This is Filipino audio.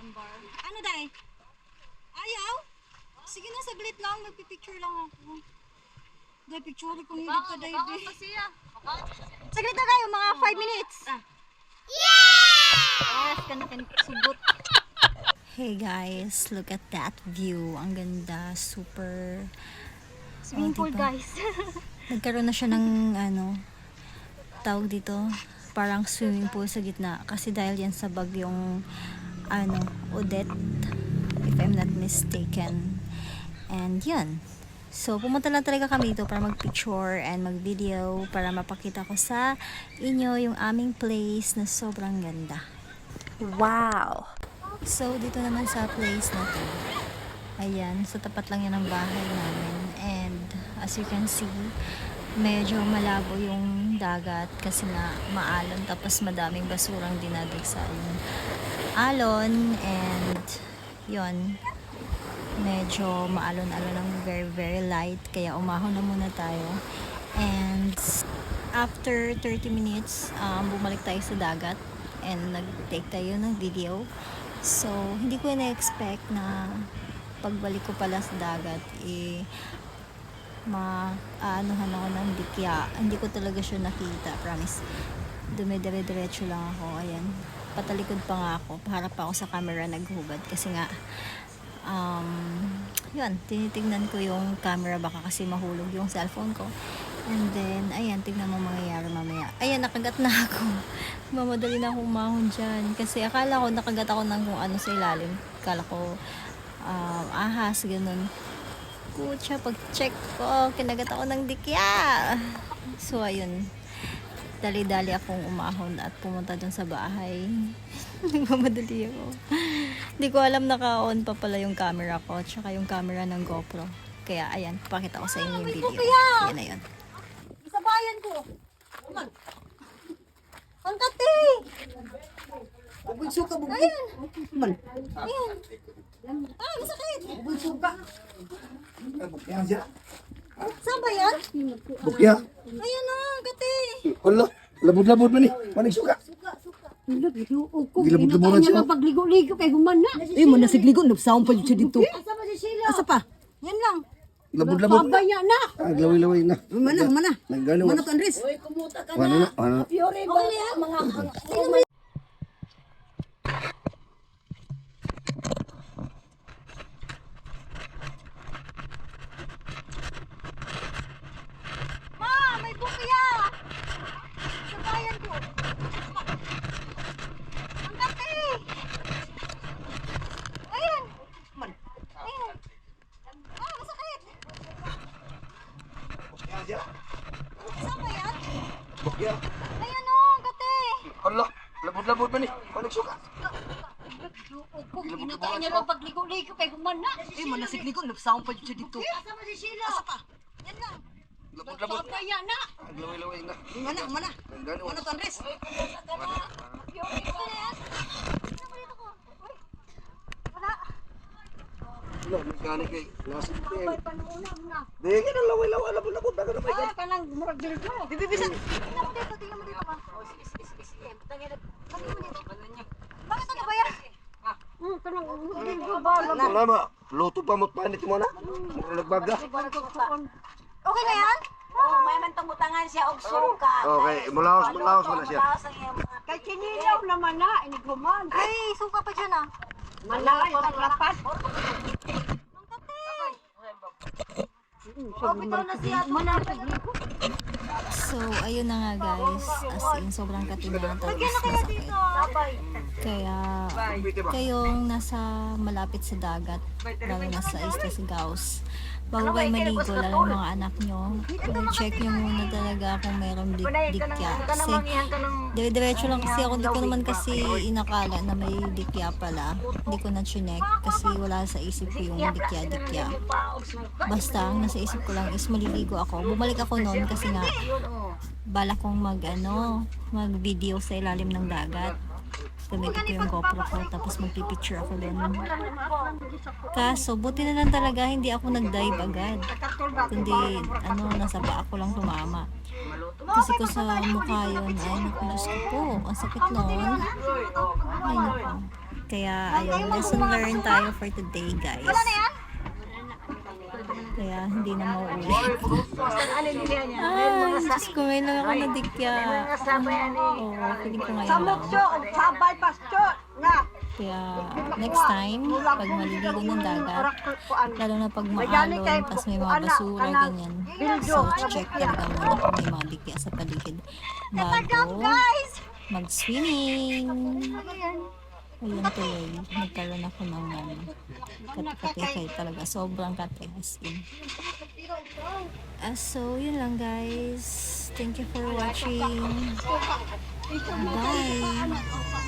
sandbar. Ano day? Ayaw? Sige na, saglit lang. Magpipicture lang ako. Day, picture ko hindi ka day. Saglit na kayo, mga 5 minutes. Yes, kan subot. Hey guys, look at that view. Ang ganda, super Swimming pool, diba? guys. Nagkaroon na siya ng tawag dito, parang swimming pool sa gitna kasi dahil yan sa bagyong Odette, if I'm not mistaken. And yun. So, pumunta lang talaga kami dito para mag-picture and mag-video para mapakita ko sa inyo yung aming place na sobrang ganda. Wow! So, dito naman sa place na to, ayan, sa tapat lang yan ng bahay namin. And, as you can see, medyo malabo yung dagat kasi na maalon tapos madaming basurang dinadag sa yung alon. And, yun, medyo maalon-alon ng very very light kaya umahon na muna tayo. And after 30 minutes bumalik tayo sa dagat and nag-take tayo ng video. So hindi ko na-expect na pagbalik ko pala sa dagat maanuhan ako ng dikya. Hindi ko talaga siya nakita, promise. Dumidire-diretso lang ako. Ayan, patalikod pa nga ako, paharap pa ako sa camera naghubad kasi nga yun, tinitignan ko yung camera baka kasi mahulog yung cellphone ko. And then, ayan, tignan mo mangyayari mamaya. Ayan, nakagat na ako. Mamadali na akong umahon dyan. Kasi akala ko, nakagat ako ng kung ano sa ilalim. Akala ko, ahas, ganun. Kutya, pag-check ko, kinagat ako ng dikya. So, ayun. Dali-dali akong umahon at pumunta dun sa bahay. Nagmamadali ako. Hindi ko alam naka-on pa pala yung camera ko tsaka yung camera ng GoPro. Kaya ayan, pakita ko sa inyo yung video. Yan na yun. Isabayan ko. Ang kati! Bubog suka, bubog. Ayan! Man. Ayan! Ah, masakit! Bubog suka. Bukya siya. Saan ba yan? Bukya. Ayan na, ang kati! Wala. Labod-labod man eh. Manig suka. Gilabot-labot siya. Pagligo-ligo kay human na. Man nasigligo, nagsaon pa yun siya dito. Asa ba si Sheila? Asa pa? Yan lang. Labod-labod. Pabaya na. Laway-laway na. Mana. Nagano. Mana to, Andres? Wala na. Fiore ba? Mga Ma, may bukya! Sa bayan ko. Ang kati! Ayan! man. Ayan! Ah, masakit! Bukya siya. Saan ba yan? Bukya. Ayan o, ang kati! Wala. Labod-labod man eh. Manig suka. Ginatayan niya lang pagligo-ligo kay human na. Man nasigligo, nagsaon pa yun siya dito. Asa ba si Sheila? Asa pa? Yan lang. Labod-labod. Pabaya na. Laway-laway na. Mana. Nagano. Mana to, Andres? Fiore ko na yan. Ano ba dito ko? Uy! Wala. Wala. Mekanik eh. Nasa dito eh. Panuna na. Di ka na laway-laway. Labod-labod. Dagan na may gan. Kanang murag dito. Bibibisan. Tingnan mo dito ma. Tingnan mo dito. Bakit ano ba yan? Kanang ligo ba? Wala ma. Luto pa mo't panit mo na. Mura nagbaga. Okay na yan? Oh, may mantangutangan siya og suka. Okay. Mulaos mo na siya. Kay chinilaw naman na, iniguman. Ay, suka pa dyan ah. Malaki ang lapat. Oh, bitaw na siya. So, ayun na nga guys. As in, sobrang katinan. Tapos masakit. Kaya, kayong nasa malapit sa dagat, lalo na sa Isla Sigaws, bago kayo maligo, lalo yung mga anak nyo, check nyo muna talaga kung mayroong dikya. Kasi, dire-diretso lang kasi ako, hindi ko naman kasi inakala na may dikya pala. Hindi ko na chinek kasi wala sa isip ko yung dikya. Basta, ang nasa isip ko lang is maliligo ako. Bumalik ako noon kasi nga, bala kong mag-video sa ilalim ng dagat. Gamitin ko yung GoPro ko tapos magpipicture ako doon. Kaso, buti na lang talaga hindi ako nag-dive agad. Kundi, nasa paa ko lang tumama. Kasi ko sa mukha yun, ay naku, Diyos ko po, ang sakit noon. Ay naku. Kaya, ayun, lesson learned tayo for today, guys. Kaya, hindi na mauulit. Ano nila niya? Ay, Diyos ko, ngayon lang ako nadikya. Oo, feeling ko ngayon lang. Sabay pasto nga. Kaya, next time, pag maliligo ng dagat, lalo na pag maalon, tapos may mga basura, ganyan. So, check talaga muna kung may mga dikya sa paligid bago mag-swimming. Ayun tuloy, nagkaroon ako ng kate-kate talaga. Sobrang kate as in. So, yun lang guys. Thank you for watching. Bye!